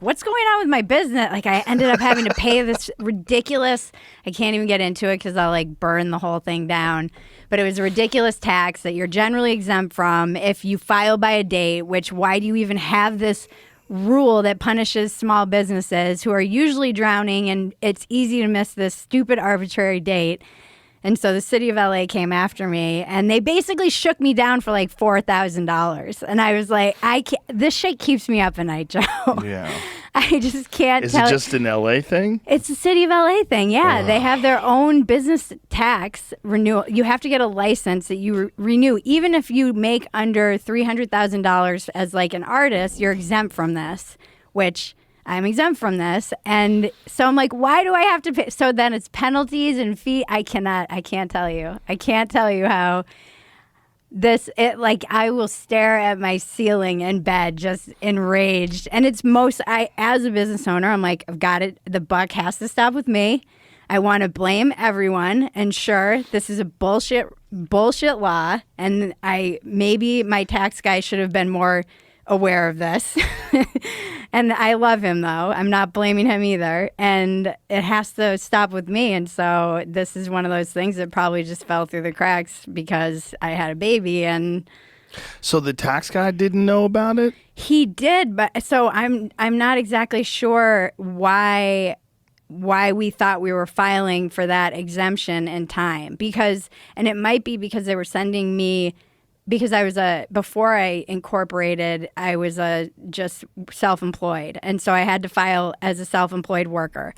what's going on with my business? Like, I ended up having to pay this ridiculous, I can't even get into it because I'll like burn the whole thing down. But it was a ridiculous tax that you're generally exempt from if you file by a date, which why do you even have this rule that punishes small businesses who are usually drowning, and it's easy to miss this stupid arbitrary date. And so the city of LA came after me, and they basically shook me down for like $4,000. And I was like, this shit keeps me up at night, Joe. Yeah. I just can't Is it just an LA thing? It's a city of LA thing, yeah. They have their own business tax renewal. You have to get a license that you renew. Even if you make under $300,000 as like an artist, you're exempt from this, which I'm exempt from this. And so I'm like, why do I have to pay? So then it's penalties and fee. I can't tell you. I can't tell you how I will stare at my ceiling in bed just enraged. And it's as a business owner, I'm like, I've got it. The buck has to stop with me. I want to blame everyone. And sure, this is a bullshit law. And maybe my tax guy should have been more aware of this. And I love him, though. I'm not blaming him either. And it has to stop with me. And so this is one of those things that probably just fell through the cracks because I had a baby. And so the tax guy didn't know about it? He did, but so I'm not exactly sure why we thought we were filing for that exemption in time. And it might be because they were sending me, because before I incorporated, I was just self-employed. And so I had to file as a self-employed worker.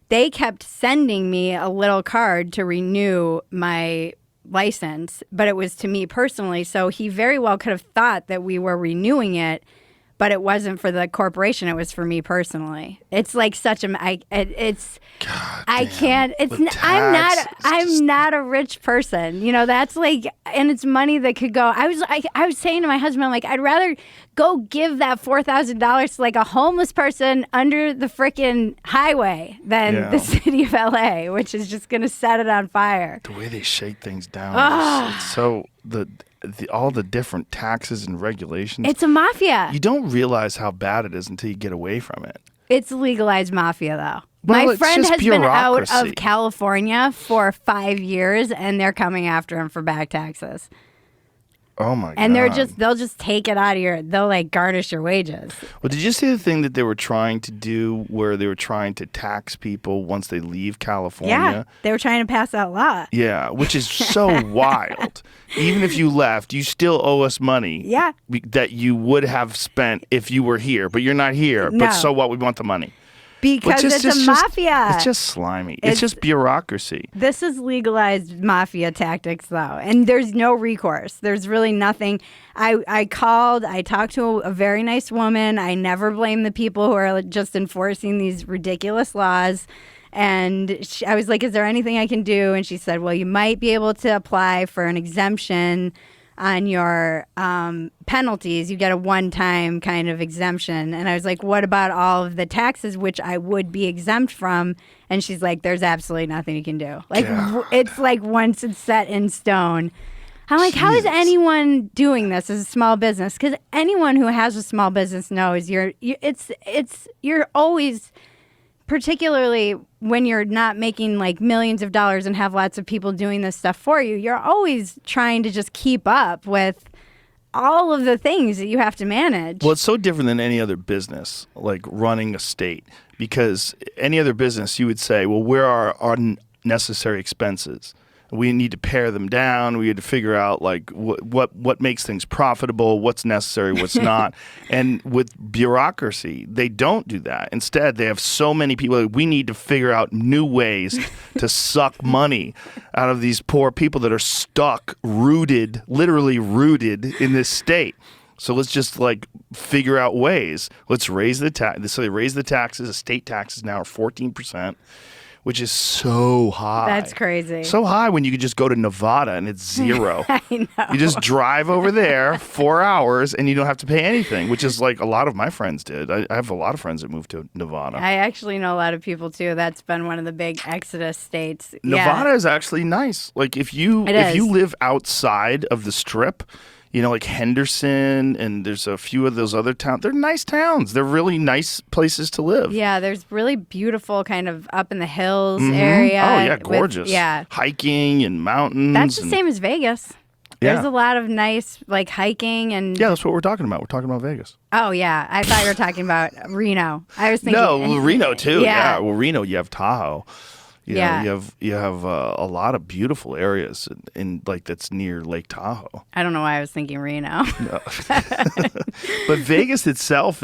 They kept sending me a little card to renew my license, but it was to me personally. So he very well could have thought that we were renewing it, but it wasn't for the corporation. It was for me personally. It's like I'm not a rich person. You know, that's like, and it's money that could go. I was saying to my husband, I'm like, I'd rather go give that $4,000 to like a homeless person under the frickin' highway than the city of LA, which is just going to set it on fire. The way they shake things down. It's so all the different taxes and regulations. It's a mafia. You don't realize how bad it is until you get away from it. It's legalized mafia, though. Well, my friend has been out bureaucracy. of California for 5 years, and they're coming after him for back taxes. Oh my god! And they'll just take it out of they'll like garnish your wages. Well, did you see the thing that they were trying to do where they were trying to tax people once they leave California? Yeah, they were trying to pass that law. Yeah, which is so wild. Even if you left, you still owe us money. Yeah. That you would have spent if you were here, but you're not here. No. But so what? We want the money. Because it's a mafia. It's just slimy. It's just bureaucracy. This is legalized mafia tactics, though. And there's no recourse. There's really nothing. I talked to a very nice woman. I never blame the people who are just enforcing these ridiculous laws. And I was like, is there anything I can do? And she said, well, you might be able to apply for an exemption on your penalties. You get a one-time kind of exemption. And I was like, what about all of the taxes, which I would be exempt from? And she's like, there's absolutely nothing you can do. Like, it's like once it's set in stone. I'm like, how is anyone doing this as a small business? Because anyone who has a small business knows you're always, particularly when you're not making like millions of dollars and have lots of people doing this stuff for you, you're always trying to just keep up with all of the things that you have to manage. Well, it's so different than any other business, like running a state, because any other business you would say, well, where are our unnecessary expenses? We need to pare them down. We had to figure out like what makes things profitable, what's necessary, what's not. And with bureaucracy, they don't do that. Instead, they have so many people. We need to figure out new ways to suck money out of these poor people that are stuck, literally rooted in this state. So let's just like figure out ways. Let's raise the tax. So they raise the taxes. The state taxes now are 14%. Which is so high. That's crazy. So high when you could just go to Nevada and it's zero. I know. You just drive over there 4 hours and you don't have to pay anything, which is like a lot of my friends did. I have a lot of friends that moved to Nevada. I actually know a lot of people too. That's been one of the big exodus states. Nevada is actually nice. Like if you live outside of the Strip, like Henderson, and there's a few of those other towns. They're nice towns. They're really nice places to live. Yeah, there's really beautiful kind of up in the hills area. Oh, yeah, gorgeous. Yeah. Hiking and mountains. That's the same as Vegas. Yeah. There's a lot of nice like hiking and Yeah, that's what we're talking about. We're talking about Vegas. Oh yeah, I thought you were talking about Reno. I was thinking No, well, Reno too. Yeah. Well, Reno, you have Tahoe. You have a lot of beautiful areas in like that's near Lake Tahoe. I don't know why I was thinking Reno. But Vegas itself